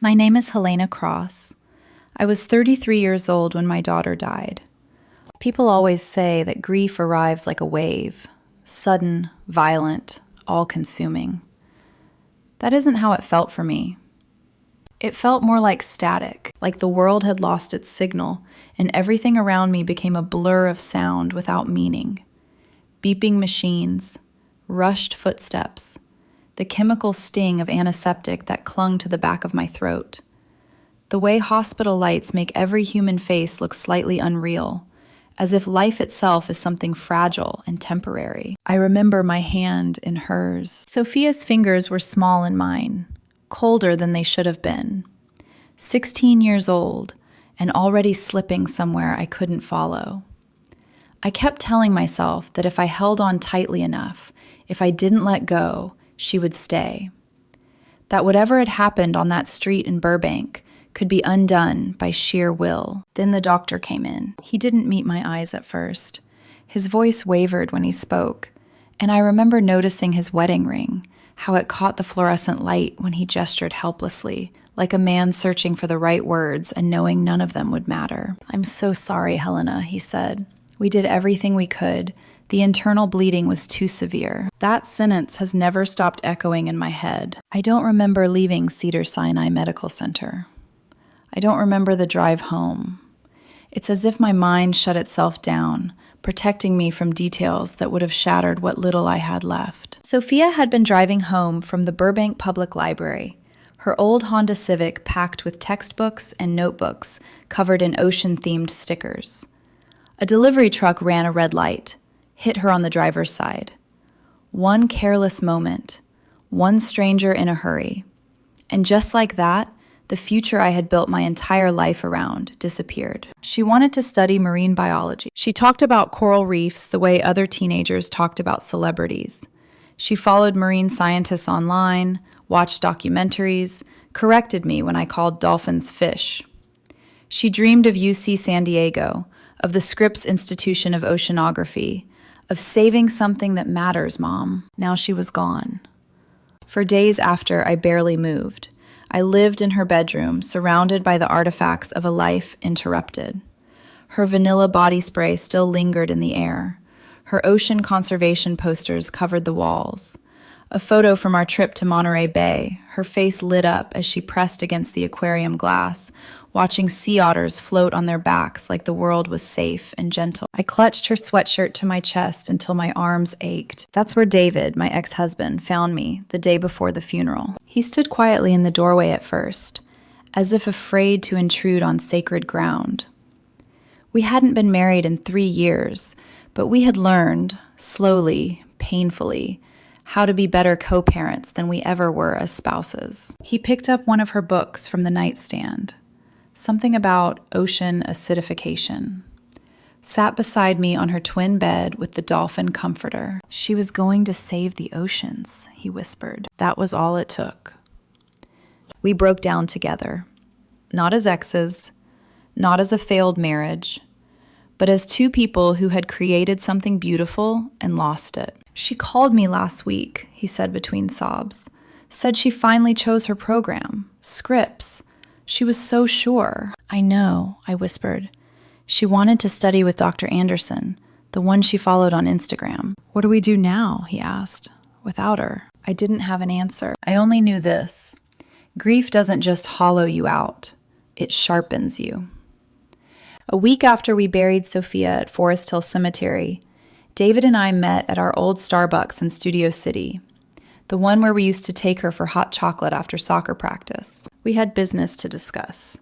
My name is Helena Cross. I was 33 years old when my daughter died. People always say that grief arrives like a wave, sudden, violent, all-consuming. That isn't how it felt for me. It felt more like static, like the world had lost its signal, and everything around me became a blur of sound without meaning. Beeping machines, rushed footsteps, the chemical sting of antiseptic that clung to the back of my throat. The way hospital lights make every human face look slightly unreal, as if life itself is something fragile and temporary. I remember my hand in hers. Sophia's fingers were small in mine, colder than they should have been. 16 years old, and already slipping somewhere I couldn't follow. I kept telling myself that if I held on tightly enough, if I didn't let go, she would stay. That whatever had happened on that street in Burbank could be undone by sheer will. Then the doctor came in. He didn't meet my eyes at first. His voice wavered when he spoke, and I remember noticing his wedding ring, how it caught the fluorescent light when he gestured helplessly, like a man searching for the right words and knowing none of them would matter. "I'm so sorry, Helena," he said. "We did everything we could. The internal bleeding was too severe." That sentence has never stopped echoing in my head. I don't remember leaving Cedars-Sinai Medical Center. I don't remember the drive home. It's as if my mind shut itself down, protecting me from details that would have shattered what little I had left. Sophia had been driving home from the Burbank Public Library, her old Honda Civic packed with textbooks and notebooks covered in ocean-themed stickers. A delivery truck ran a red light, hit her on the driver's side. One careless moment, one stranger in a hurry, and just like that, the future I had built my entire life around disappeared. She wanted to study marine biology. She talked about coral reefs the way other teenagers talked about celebrities. She followed marine scientists online, watched documentaries, corrected me when I called dolphins fish. She dreamed of UC San Diego, of the Scripps Institution of Oceanography, of saving something that matters, Mom. Now she was gone. For days after, I barely moved. I lived in her bedroom, surrounded by the artifacts of a life interrupted. Her vanilla body spray still lingered in the air. Her ocean conservation posters covered the walls. A photo from our trip to Monterey Bay, her face lit up as she pressed against the aquarium glass, watching sea otters float on their backs like the world was safe and gentle. I clutched her sweatshirt to my chest until my arms ached. That's where David, my ex-husband, found me the day before the funeral. He stood quietly in the doorway at first, as if afraid to intrude on sacred ground. We hadn't been married in 3 years, but we had learned, slowly, painfully, how to be better co-parents than we ever were as spouses. He picked up one of her books from the nightstand, something about ocean acidification, sat beside me on her twin bed with the dolphin comforter. She was going to save the oceans, he whispered. That was all it took. We broke down together, not as exes, not as a failed marriage, but as two people who had created something beautiful and lost it. She called me last week, he said between sobs, said she finally chose her program, Scripps. She was so sure. I know, I whispered. She wanted to study with Dr. Anderson, the one she followed on Instagram. What do we do now? He asked. Without her. I didn't have an answer. I only knew this. Grief doesn't just hollow you out. It sharpens you. A week after we buried Sophia at Forest Hill Cemetery, David and I met at our old Starbucks in Studio City, the one where we used to take her for hot chocolate after soccer practice. We had business to discuss.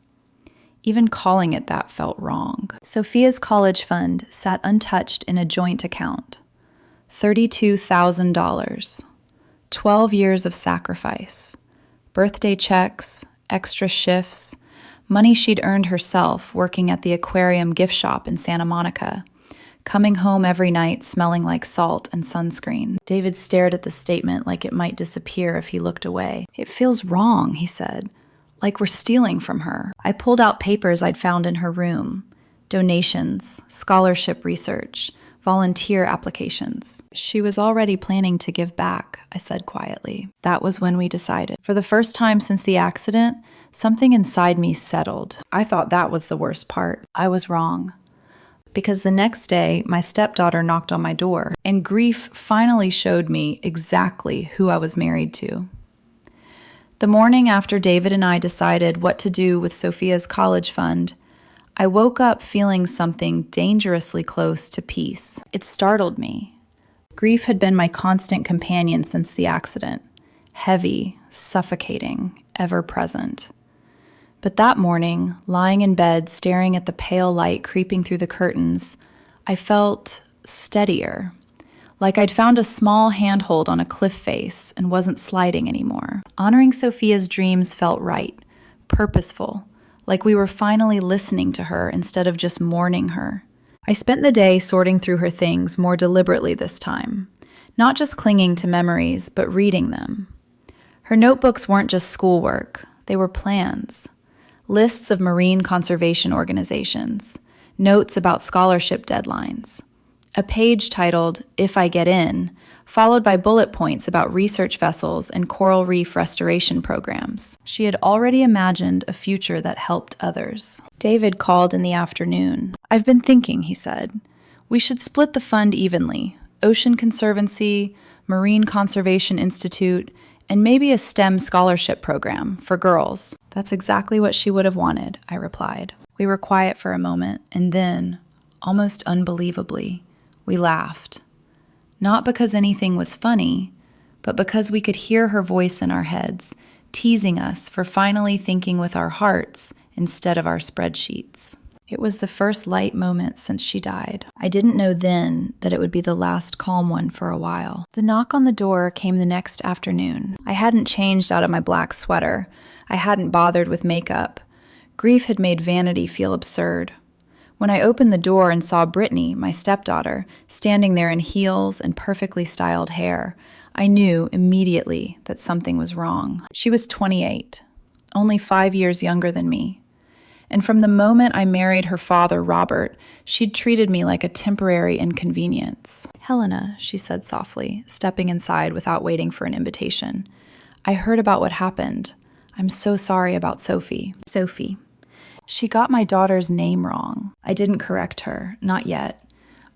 Even calling it that felt wrong. Sophia's college fund sat untouched in a joint account. $32,000. 12 years of sacrifice. Birthday checks, extra shifts, money she'd earned herself working at the aquarium gift shop in Santa Monica, coming home every night smelling like salt and sunscreen. David stared at the statement like it might disappear if he looked away. It feels wrong, he said, like we're stealing from her. I pulled out papers I'd found in her room, donations, scholarship research, volunteer applications. She was already planning to give back, I said quietly. That was when we decided. For the first time since the accident, something inside me settled. I thought that was the worst part. I was wrong. Because the next day, my stepdaughter knocked on my door, and grief finally showed me exactly who I was married to. The morning after David and I decided what to do with Sophia's college fund, I woke up feeling something dangerously close to peace. It startled me. Grief had been my constant companion since the accident. Heavy, suffocating, ever present. But that morning, lying in bed, staring at the pale light creeping through the curtains, I felt steadier. Like I'd found a small handhold on a cliff face and wasn't sliding anymore. Honoring Sophia's dreams felt right, purposeful. Like we were finally listening to her instead of just mourning her. I spent the day sorting through her things more deliberately this time, not just clinging to memories, but reading them. Her notebooks weren't just schoolwork, they were plans. Lists of marine conservation organizations, notes about scholarship deadlines. A page titled, "If I Get In," followed by bullet points about research vessels and coral reef restoration programs. She had already imagined a future that helped others. David called in the afternoon. "I've been thinking," he said. "We should split the fund evenly. Ocean Conservancy, Marine Conservation Institute, and maybe a STEM scholarship program for girls." That's exactly what she would have wanted, I replied. We were quiet for a moment, and then, almost unbelievably, we laughed. Not because anything was funny, but because we could hear her voice in our heads, teasing us for finally thinking with our hearts instead of our spreadsheets. It was the first light moment since she died. I didn't know then that it would be the last calm one for a while. The knock on the door came the next afternoon. I hadn't changed out of my black sweater. I hadn't bothered with makeup. Grief had made vanity feel absurd. When I opened the door and saw Brittany, my stepdaughter, standing there in heels and perfectly styled hair, I knew immediately that something was wrong. She was 28, only 5 years younger than me. And from the moment I married her father, Robert, she'd treated me like a temporary inconvenience. "Helena," she said softly, stepping inside without waiting for an invitation. "I heard about what happened. I'm so sorry about Sophie." Sophie. She got my daughter's name wrong. I didn't correct her, not yet.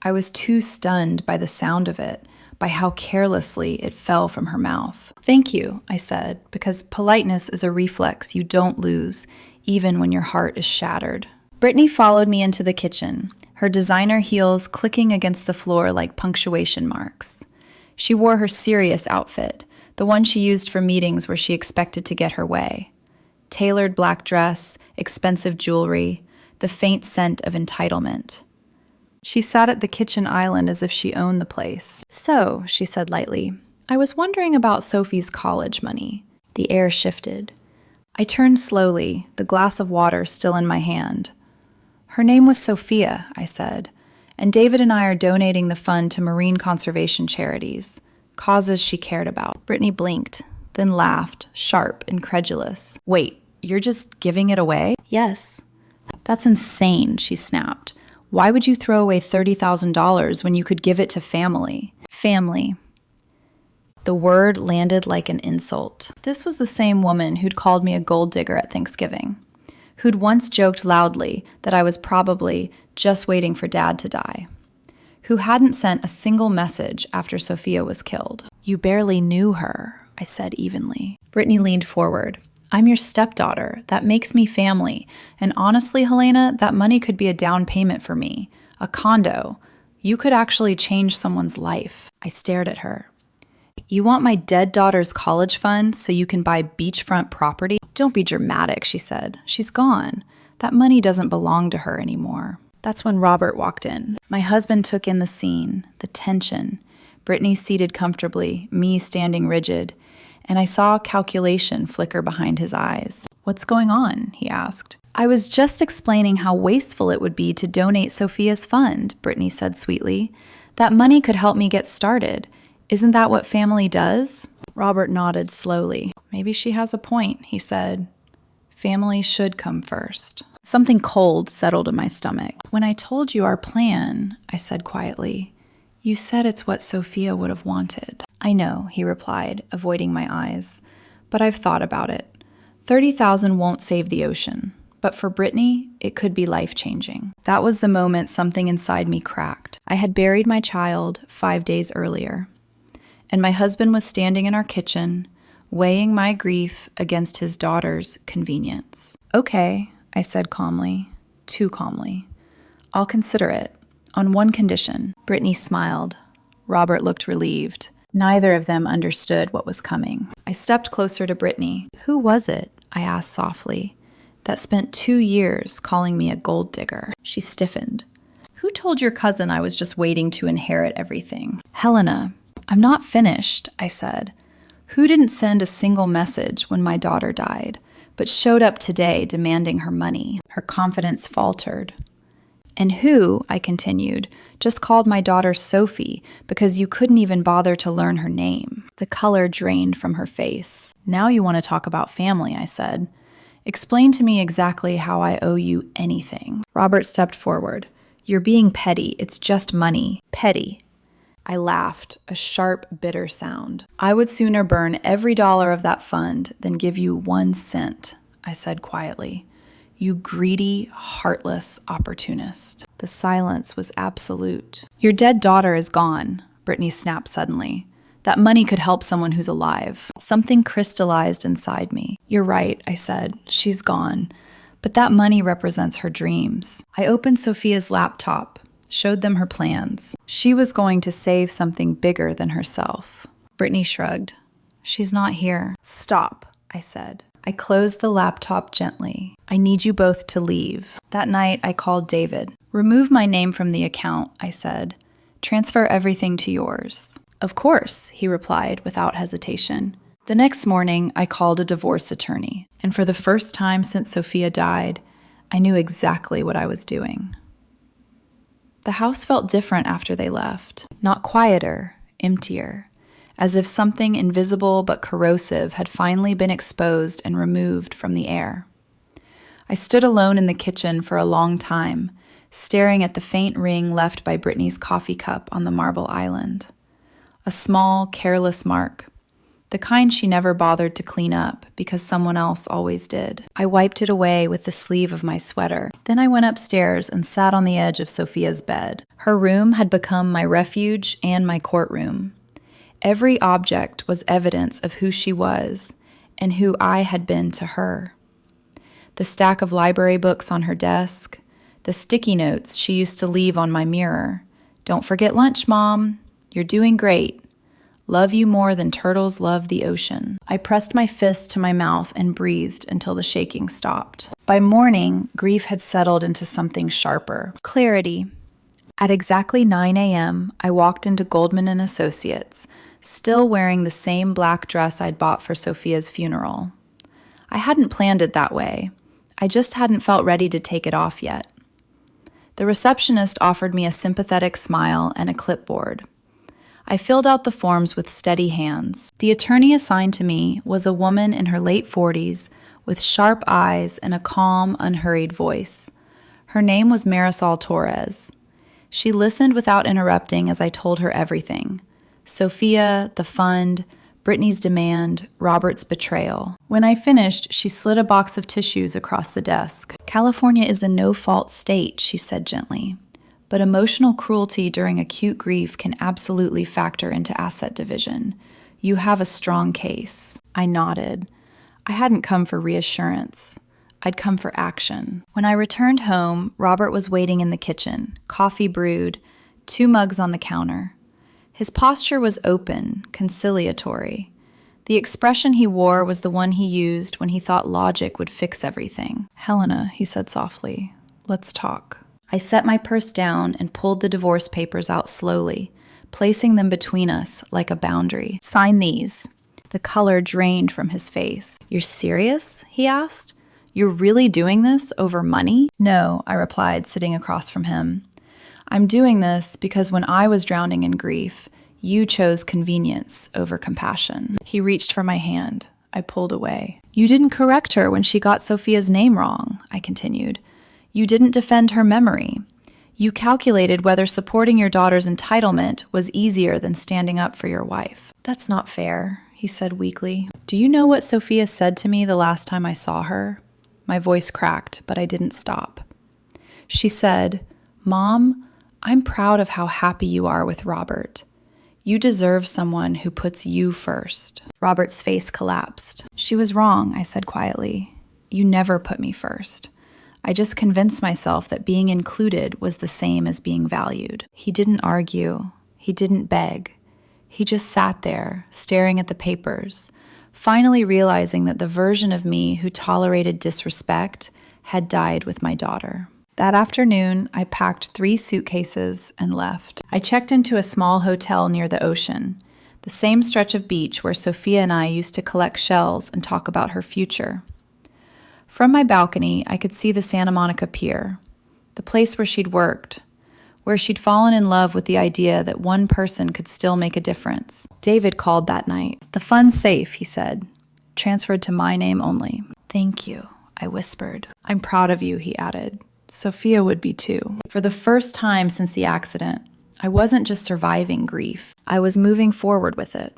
I was too stunned by the sound of it, by how carelessly it fell from her mouth. "Thank you," I said, because politeness is a reflex you don't lose, even when your heart is shattered. Brittany followed me into the kitchen, her designer heels clicking against the floor like punctuation marks. She wore her serious outfit, the one she used for meetings where she expected to get her way. Tailored black dress, expensive jewelry, the faint scent of entitlement. She sat at the kitchen island as if she owned the place. "So," she said lightly, "I was wondering about Sophie's college money." The air shifted. I turned slowly, the glass of water still in my hand. "Her name was Sophia," I said, "and David and I are donating the fund to marine conservation charities, causes she cared about." Brittany blinked, then laughed, sharp, incredulous. "Wait, you're just giving it away?" "Yes." "That's insane," she snapped. "Why would you throw away $30,000 when you could give it to family?" Family. The word landed like an insult. This was the same woman who'd called me a gold digger at Thanksgiving, who'd once joked loudly that I was probably just waiting for Dad to die, who hadn't sent a single message after Sophia was killed. "You barely knew her," I said evenly. Brittany leaned forward. "I'm your stepdaughter. That makes me family. And honestly, Helena, that money could be a down payment for me. A condo. You could actually change someone's life." I stared at her. "You want my dead daughter's college fund so you can buy beachfront property?" "Don't be dramatic," she said. "She's gone. That money doesn't belong to her anymore." That's when Robert walked in. My husband took in the scene, the tension. Brittany seated comfortably, me standing rigid, and I saw calculation flicker behind his eyes. "What's going on?" he asked. "I was just explaining how wasteful it would be to donate Sophia's fund," Brittany said sweetly. "That money could help me get started. Isn't that what family does?" Robert nodded slowly. "Maybe she has a point," he said. "Family should come first." Something cold settled in my stomach. "When I told you our plan," I said quietly, You said it's what Sophia would have wanted. I know, he replied, avoiding my eyes. But I've thought about it. 30,000 won't save the ocean. But for Brittany, it could be life-changing. That was the moment something inside me cracked. I had buried my child 5 days earlier. And my husband was standing in our kitchen, weighing my grief against his daughter's convenience. Okay, I said calmly, too calmly. I'll consider it, on one condition. Brittany smiled. Robert looked relieved. Neither of them understood what was coming. I stepped closer to Brittany. Who was it, I asked softly, that spent 2 years calling me a gold digger? She stiffened. Who told your cousin I was just waiting to inherit everything? Helena. I'm not finished, I said. Who didn't send a single message when my daughter died, but showed up today demanding her money? Her confidence faltered. And who, I continued, just called my daughter Sophie because you couldn't even bother to learn her name? The color drained from her face. Now you want to talk about family, I said. Explain to me exactly how I owe you anything. Robert stepped forward. You're being petty. It's just money. Petty. I laughed, a sharp, bitter sound. I would sooner burn every dollar of that fund than give you 1 cent, I said quietly. You greedy, heartless opportunist. The silence was absolute. Your dead daughter is gone, Brittany snapped suddenly. That money could help someone who's alive. Something crystallized inside me. You're right, I said. She's gone. But that money represents her dreams. I opened Sophia's laptop, showed them her plans. She was going to save something bigger than herself. Brittany shrugged. She's not here. Stop, I said. I closed the laptop gently. I need you both to leave. That night, I called David. Remove my name from the account, I said. Transfer everything to yours. Of course, he replied without hesitation. The next morning, I called a divorce attorney, and for the first time since Sophia died, I knew exactly what I was doing. The house felt different after they left. Not quieter, emptier, as if something invisible but corrosive had finally been exposed and removed from the air. I stood alone in the kitchen for a long time, staring at the faint ring left by Brittany's coffee cup on the marble island. A small, careless mark, the kind she never bothered to clean up because someone else always did. I wiped it away with the sleeve of my sweater. Then I went upstairs and sat on the edge of Sophia's bed. Her room had become my refuge and my courtroom. Every object was evidence of who she was and who I had been to her. The stack of library books on her desk, the sticky notes she used to leave on my mirror. Don't forget lunch, Mom. You're doing great. Love you more than turtles love the ocean. I pressed my fist to my mouth and breathed until the shaking stopped. By morning, grief had settled into something sharper. Clarity. At exactly 9 a.m., I walked into Goldman & Associates, still wearing the same black dress I'd bought for Sophia's funeral. I hadn't planned it that way. I just hadn't felt ready to take it off yet. The receptionist offered me a sympathetic smile and a clipboard. I filled out the forms with steady hands. The attorney assigned to me was a woman in her late 40s with sharp eyes and a calm, unhurried voice. Her name was Marisol Torres. She listened without interrupting as I told her everything. Sophia, the fund, Brittany's demand, Robert's betrayal. When I finished, she slid a box of tissues across the desk. California is a no-fault state, she said gently. But emotional cruelty during acute grief can absolutely factor into asset division. You have a strong case. I nodded. I hadn't come for reassurance. I'd come for action. When I returned home, Robert was waiting in the kitchen, coffee brewed, 2 mugs on the counter. His posture was open, conciliatory. The expression he wore was the one he used when he thought logic would fix everything. Helena, he said softly, let's talk. I set my purse down and pulled the divorce papers out slowly, placing them between us like a boundary. Sign these. The color drained from his face. You're serious? He asked. You're really doing this over money? No, I replied, sitting across from him. I'm doing this because when I was drowning in grief, you chose convenience over compassion. He reached for my hand. I pulled away. You didn't correct her when she got Sophia's name wrong, I continued. You didn't defend her memory. You calculated whether supporting your daughter's entitlement was easier than standing up for your wife. That's not fair, he said weakly. Do you know what Sophia said to me the last time I saw her? My voice cracked, but I didn't stop. She said, "Mom, I'm proud of how happy you are with Robert. You deserve someone who puts you first." Robert's face collapsed. "She was wrong," I said quietly. "You never put me first. I just convinced myself that being included was the same as being valued." He didn't argue. He didn't beg. He just sat there, staring at the papers, finally realizing that the version of me who tolerated disrespect had died with my daughter. That afternoon, I packed 3 suitcases and left. I checked into a small hotel near the ocean, the same stretch of beach where Sophia and I used to collect shells and talk about her future. From my balcony, I could see the Santa Monica Pier, the place where she'd worked, where she'd fallen in love with the idea that one person could still make a difference. David called that night. "The fund's safe," he said, "transferred to my name only." "Thank you," I whispered. "I'm proud of you," he added. Sophia would be too. For the first time since the accident, I wasn't just surviving grief. I was moving forward with it.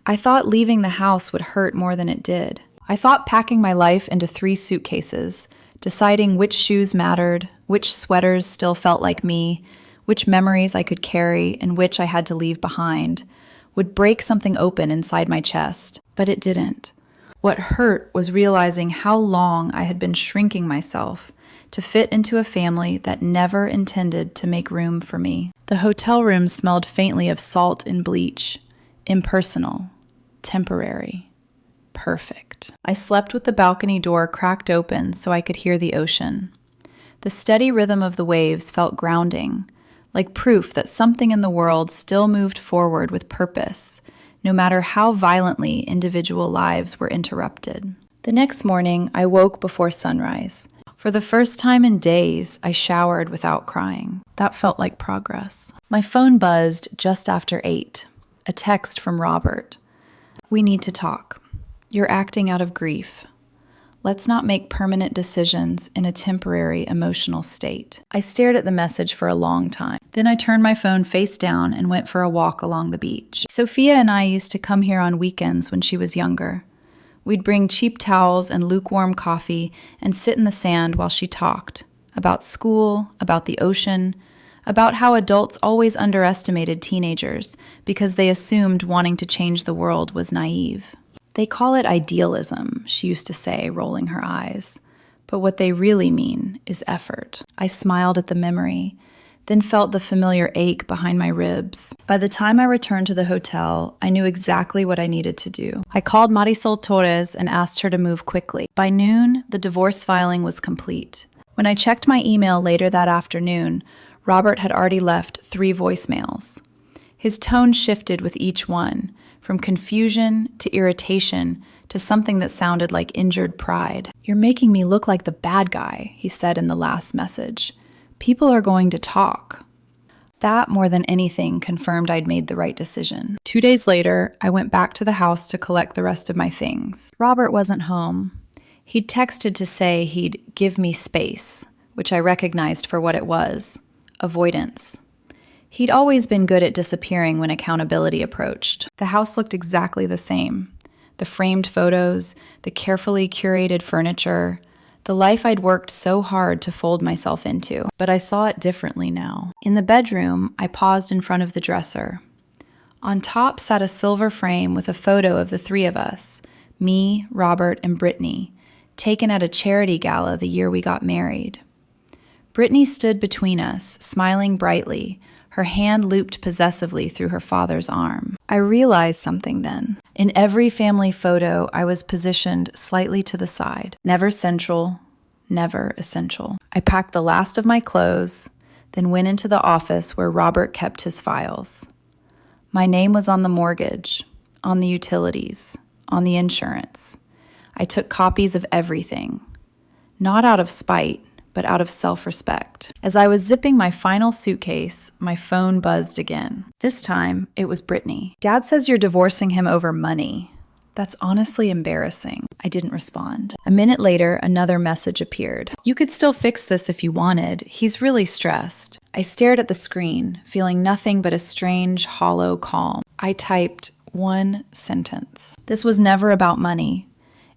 I thought leaving the house would hurt more than it did. I thought packing my life into 3 suitcases, deciding which shoes mattered, which sweaters still felt like me, which memories I could carry, and which I had to leave behind, would break something open inside my chest. But it didn't. What hurt was realizing how long I had been shrinking myself to fit into a family that never intended to make room for me. The hotel room smelled faintly of salt and bleach, impersonal, temporary, perfect. I slept with the balcony door cracked open so I could hear the ocean. The steady rhythm of the waves felt grounding, like proof that something in the world still moved forward with purpose, no matter how violently individual lives were interrupted. The next morning, I woke before sunrise. For the first time in days, I showered without crying. That felt like progress. My phone buzzed just after 8. A text from Robert. "We need to talk. You're acting out of grief. Let's not make permanent decisions in a temporary emotional state." I stared at the message for a long time. Then I turned my phone face down and went for a walk along the beach. Sophia and I used to come here on weekends when she was younger. We'd bring cheap towels and lukewarm coffee and sit in the sand while she talked about school, about the ocean, about how adults always underestimated teenagers because they assumed wanting to change the world was naive. "They call it idealism," she used to say, rolling her eyes. "But what they really mean is effort." I smiled at the memory, then felt the familiar ache behind my ribs. By the time I returned to the hotel, I knew exactly what I needed to do. I called Marisol Torres and asked her to move quickly. By noon, the divorce filing was complete. When I checked my email later that afternoon, Robert had already left 3 voicemails. His tone shifted with each one, from confusion to irritation to something that sounded like injured pride. "You're making me look like the bad guy," he said in the last message. "People are going to talk." That, more than anything, confirmed I'd made the right decision. 2 days later, I went back to the house to collect the rest of my things. Robert wasn't home. He'd texted to say he'd give me space, which I recognized for what it was: avoidance. He'd always been good at disappearing when accountability approached. The house looked exactly the same. The framed photos, the carefully curated furniture, the life I'd worked so hard to fold myself into. But I saw it differently now. In the bedroom, I paused in front of the dresser. On top sat a silver frame with a photo of the 3 of us, me, Robert, and Brittany, taken at a charity gala the year we got married. Brittany stood between us, smiling brightly, her hand looped possessively through her father's arm. I realized something then. In every family photo, I was positioned slightly to the side. Never central, never essential. I packed the last of my clothes, then went into the office where Robert kept his files. My name was on the mortgage, on the utilities, on the insurance. I took copies of everything, not out of spite, but out of self-respect. As I was zipping my final suitcase, my phone buzzed again. This time, it was Brittany. "Dad says you're divorcing him over money." That's honestly embarrassing. I didn't respond. A minute later, another message appeared. You could still fix this if you wanted. He's really stressed. I stared at the screen, feeling nothing but a strange, hollow calm. I typed one sentence. This was never about money.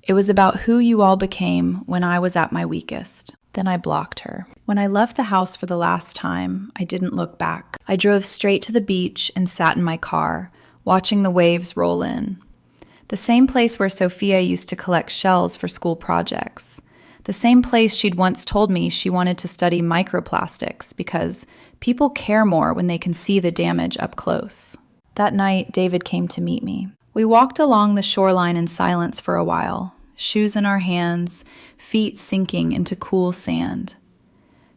It was about who you all became when I was at my weakest. Then I blocked her. When I left the house for the last time, I didn't look back. I drove straight to the beach and sat in my car, watching the waves roll in. The same place where Sophia used to collect shells for school projects. The same place she'd once told me she wanted to study microplastics because people care more when they can see the damage up close. That night, David came to meet me. We walked along the shoreline in silence for a while, shoes in our hands, feet sinking into cool sand.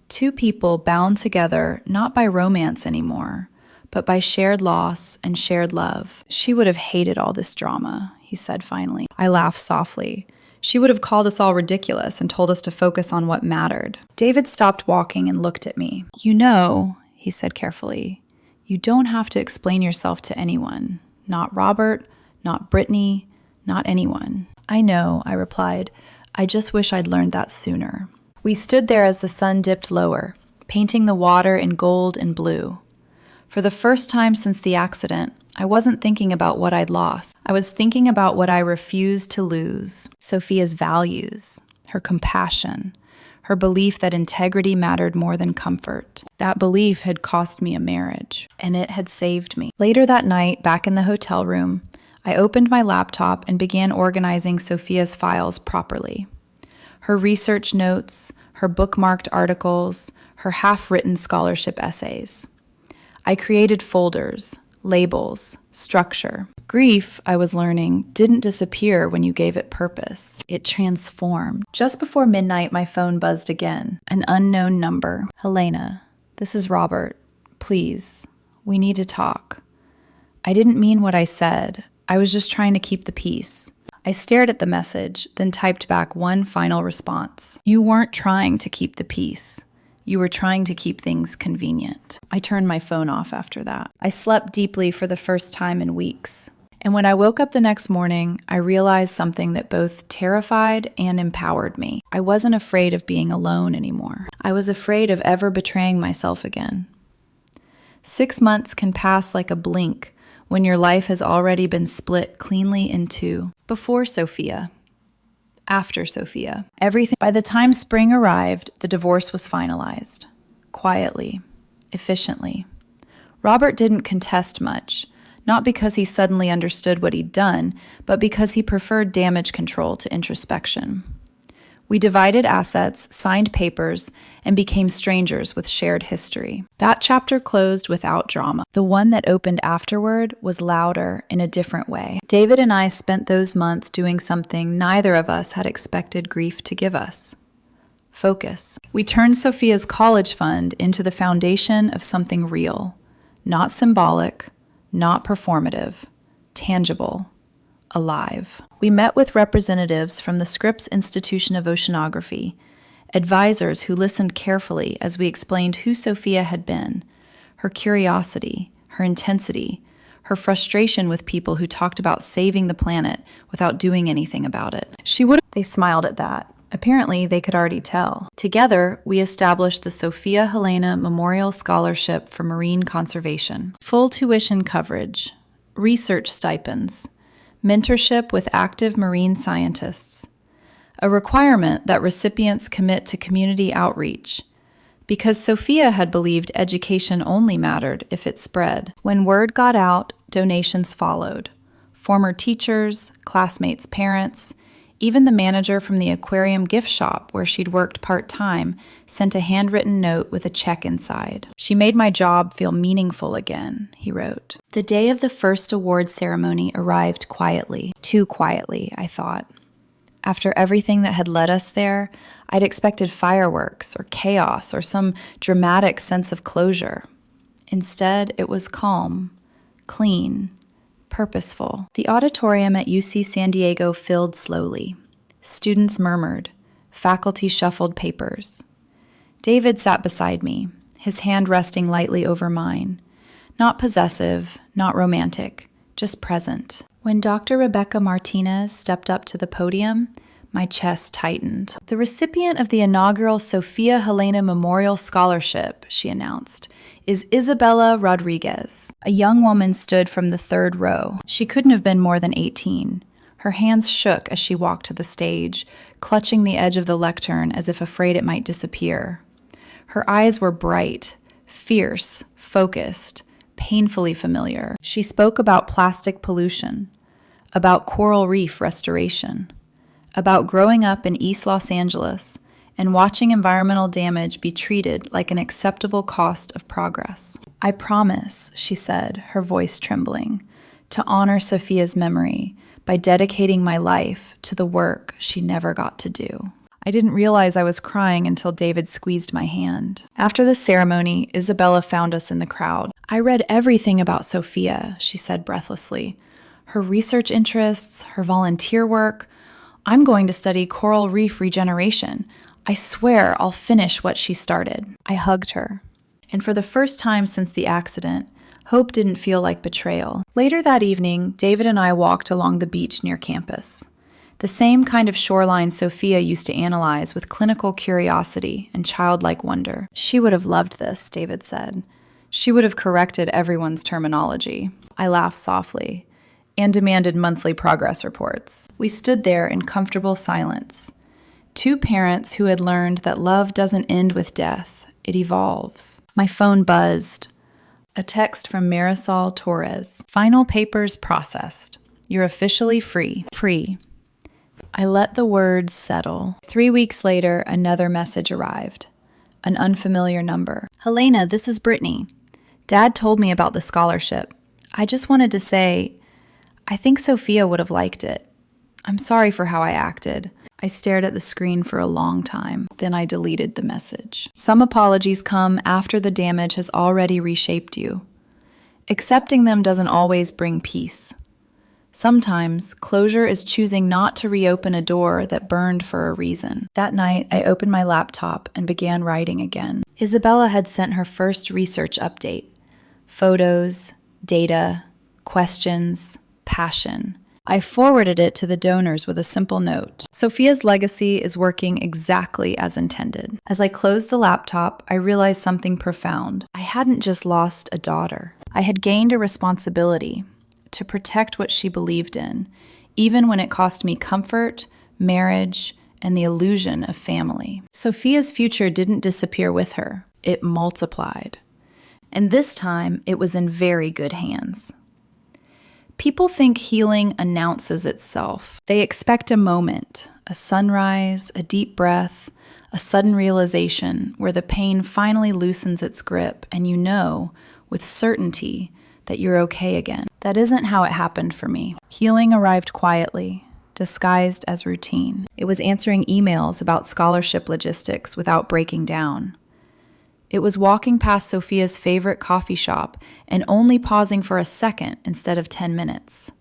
Two people bound together not by romance anymore, but by shared loss and shared love. She would have hated all this drama, he said finally. I laughed softly. She would have called us all ridiculous and told us to focus on what mattered. David stopped walking and looked at me. You know, he said carefully, you don't have to explain yourself to anyone. Not Robert, not Brittany, not anyone. I know, I replied. I just wish I'd learned that sooner. We stood there as the sun dipped lower, painting the water in gold and blue. For the first time since the accident, I wasn't thinking about what I'd lost. I was thinking about what I refused to lose. Sophia's values, her compassion, her belief that integrity mattered more than comfort. That belief had cost me a marriage, and it had saved me. Later that night, back in the hotel room, I opened my laptop and began organizing Sophia's files properly. Her research notes, her bookmarked articles, her half-written scholarship essays. I created folders, labels, structure. Grief, I was learning, didn't disappear when you gave it purpose. It transformed. Just before midnight, my phone buzzed again. An unknown number. Helena, this is Robert. Please, we need to talk. I didn't mean what I said. I was just trying to keep the peace. I stared at the message, then typed back one final response. You weren't trying to keep the peace. You were trying to keep things convenient. I turned my phone off after that. I slept deeply for the first time in weeks. And when I woke up the next morning, I realized something that both terrified and empowered me. I wasn't afraid of being alone anymore. I was afraid of ever betraying myself again. 6 months can pass like a blink when your life has already been split cleanly in two. Before Sophia. After Sophia. Everything. By the time spring arrived, the divorce was finalized. Quietly. Efficiently. Robert didn't contest much, not because he suddenly understood what he'd done, but because he preferred damage control to introspection. We divided assets, signed papers, and became strangers with shared history. That chapter closed without drama. The one that opened afterward was louder in a different way. David and I spent those months doing something neither of us had expected grief to give us. Focus. We turned Sophia's college fund into the foundation of something real, not symbolic, not performative, tangible. Alive. We met with representatives from the Scripps Institution of Oceanography, advisors who listened carefully as we explained who Sophia had been, her curiosity, her intensity, her frustration with people who talked about saving the planet without doing anything about it. They smiled at that. Apparently, they could already tell. Together, we established the Sophia Helena Memorial Scholarship for Marine Conservation. Full tuition coverage, research stipends, mentorship with active marine scientists, a requirement that recipients commit to community outreach, because Sophia had believed education only mattered if it spread. When word got out, donations followed. Former teachers, classmates' parents, even the manager from the aquarium gift shop where she'd worked part-time sent a handwritten note with a check inside. She made my job feel meaningful again, he wrote. The day of the first award ceremony arrived quietly. Too quietly, I thought. After everything that had led us there, I'd expected fireworks or chaos or some dramatic sense of closure. Instead, it was calm, clean, purposeful. The auditorium at UC San Diego filled slowly. Students murmured. Faculty shuffled papers. David sat beside me, his hand resting lightly over mine. Not possessive, not romantic, just present. When Dr. Rebecca Martinez stepped up to the podium, my chest tightened. The recipient of the inaugural Sophia Helena Memorial Scholarship, she announced, is Isabella Rodriguez. A young woman stood from the third row. She couldn't have been more than 18. Her hands shook as she walked to the stage, clutching the edge of the lectern as if afraid it might disappear. Her eyes were bright, fierce, focused, painfully familiar. She spoke about plastic pollution, about coral reef restoration, about growing up in East Los Angeles and watching environmental damage be treated like an acceptable cost of progress. I promise, she said, her voice trembling, to honor Sophia's memory by dedicating my life to the work she never got to do. I didn't realize I was crying until David squeezed my hand. After the ceremony, Isabella found us in the crowd. I read everything about Sophia, she said breathlessly. Her research interests, her volunteer work. I'm going to study coral reef regeneration. I swear I'll finish what she started. I hugged her. And for the first time since the accident, hope didn't feel like betrayal. Later that evening, David and I walked along the beach near campus. The same kind of shoreline Sophia used to analyze with clinical curiosity and childlike wonder. She would have loved this, David said. She would have corrected everyone's terminology. I laughed softly and demanded monthly progress reports. We stood there in comfortable silence. Two parents who had learned that love doesn't end with death, it evolves. My phone buzzed. A text from Marisol Torres. Final papers processed. You're officially free. Free. I let the words settle. 3 weeks later, another message arrived. An unfamiliar number. Helena, this is Brittany. Dad told me about the scholarship. I just wanted to say, I think Sophia would have liked it. I'm sorry for how I acted. I stared at the screen for a long time. Then I deleted the message. Some apologies come after the damage has already reshaped you. Accepting them doesn't always bring peace. Sometimes, closure is choosing not to reopen a door that burned for a reason. That night, I opened my laptop and began writing again. Isabella had sent her first research update. Photos, data, questions, passion. I forwarded it to the donors with a simple note. Sophia's legacy is working exactly as intended. As I closed the laptop, I realized something profound. I hadn't just lost a daughter. I had gained a responsibility to protect what she believed in, even when it cost me comfort, marriage, and the illusion of family. Sophia's future didn't disappear with her. It multiplied. And this time, it was in very good hands. People think healing announces itself. They expect a moment, a sunrise, a deep breath, a sudden realization where the pain finally loosens its grip and you know, with certainty, that you're okay again. That isn't how it happened for me. Healing arrived quietly, disguised as routine. It was answering emails about scholarship logistics without breaking down. It was walking past Sophia's favorite coffee shop and only pausing for a second instead of 10 minutes.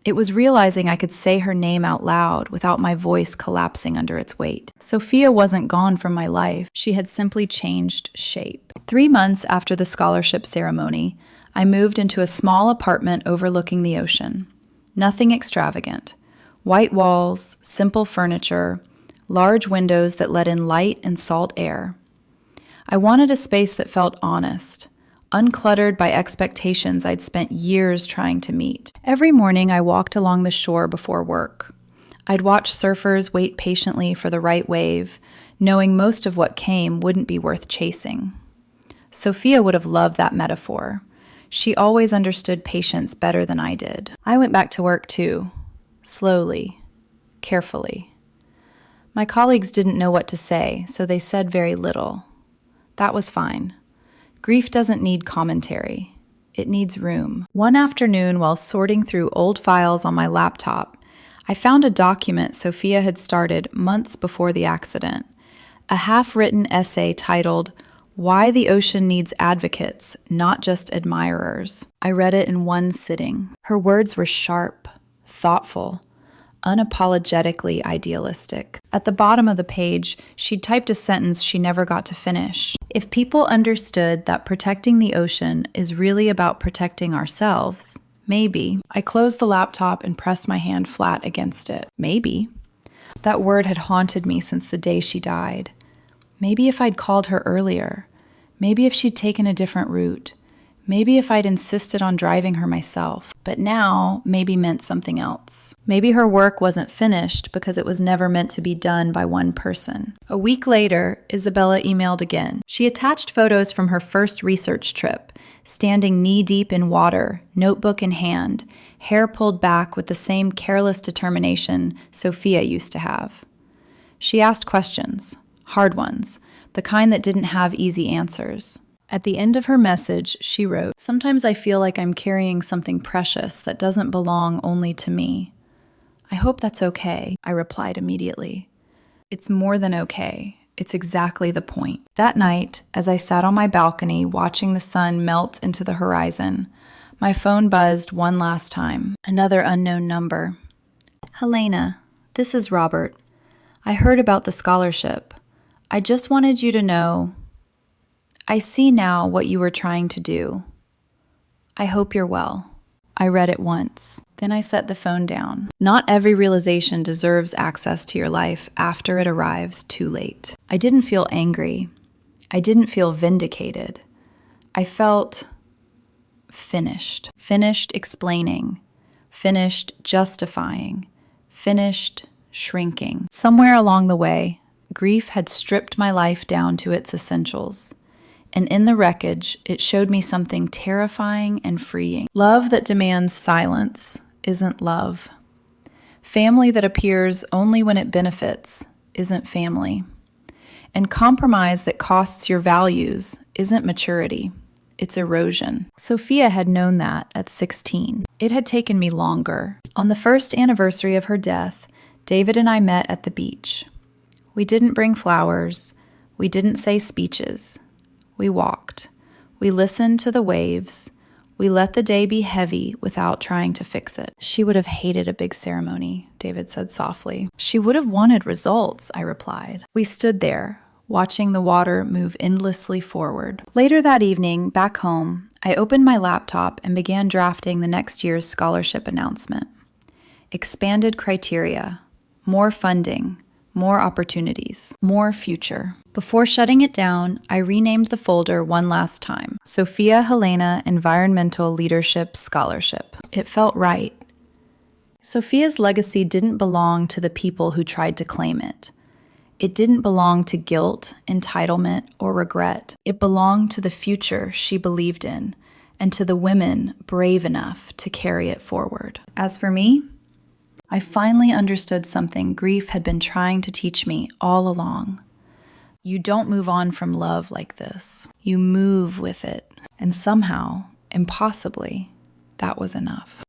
It was realizing I could say her name out loud without my voice collapsing under its weight. Sophia wasn't gone from my life. She had simply changed shape. 3 months after the scholarship ceremony, I moved into a small apartment overlooking the ocean. Nothing extravagant. White walls, simple furniture, large windows that let in light and salt air. I wanted a space that felt honest, uncluttered by expectations I'd spent years trying to meet. Every morning I walked along the shore before work. I'd watch surfers wait patiently for the right wave, knowing most of what came wouldn't be worth chasing. Sophia would have loved that metaphor. She always understood patience better than I did. I went back to work too, slowly, carefully. My colleagues didn't know what to say, so they said very little. That was fine. Grief doesn't need commentary. It needs room. One afternoon, while sorting through old files on my laptop, I found a document Sophia had started months before the accident, a half-written essay titled, "Why the Ocean Needs Advocates, Not Just Admirers." I read it in one sitting. Her words were sharp, thoughtful, unapologetically idealistic. At the bottom of the page, she'd typed a sentence she never got to finish. If people understood that protecting the ocean is really about protecting ourselves, Maybe. I closed the laptop and pressed my hand flat against it. Maybe. That word had haunted me since the day she died. Maybe if I'd called her earlier. Maybe if she'd taken a different route. Maybe if I'd insisted on driving her myself. But now, maybe meant something else. Maybe her work wasn't finished because it was never meant to be done by one person. A week later, Isabella emailed again. She attached photos from her first research trip, standing knee-deep in water, notebook in hand, hair pulled back with the same careless determination Sophia used to have. She asked questions, hard ones, the kind that didn't have easy answers. At the end of her message, she wrote, "Sometimes I feel like I'm carrying something precious that doesn't belong only to me. I hope that's okay," I replied immediately. It's more than okay. It's exactly the point. That night, as I sat on my balcony watching the sun melt into the horizon, my phone buzzed one last time. Another unknown number. "Helena, this is Robert. I heard about the scholarship. I just wanted you to know, I see now what you were trying to do. I hope you're well." I read it once. Then I set the phone down. Not every realization deserves access to your life after it arrives too late. I didn't feel angry. I didn't feel vindicated. I felt finished. Finished explaining. Finished justifying. Finished shrinking. Somewhere along the way, grief had stripped my life down to its essentials. And in the wreckage, it showed me something terrifying and freeing. Love that demands silence isn't love. Family that appears only when it benefits isn't family. And compromise that costs your values isn't maturity. It's erosion. Sophia had known that at 16. It had taken me longer. On the first anniversary of her death, David and I met at the beach. We didn't bring flowers. We didn't say speeches. We walked. We listened to the waves. We let the day be heavy without trying to fix it. "She would have hated a big ceremony," David said softly. "She would have wanted results," I replied. We stood there, watching the water move endlessly forward. Later that evening, back home, I opened my laptop and began drafting the next year's scholarship announcement. Expanded criteria, more funding, more opportunities, more future. Before shutting it down, I renamed the folder one last time. Sophia Helena Environmental Leadership Scholarship. It felt right. Sophia's legacy didn't belong to the people who tried to claim it. It didn't belong to guilt, entitlement, or regret. It belonged to the future she believed in, and to the women brave enough to carry it forward. As for me, I finally understood something grief had been trying to teach me all along. You don't move on from love like this. You move with it. And somehow, impossibly, that was enough.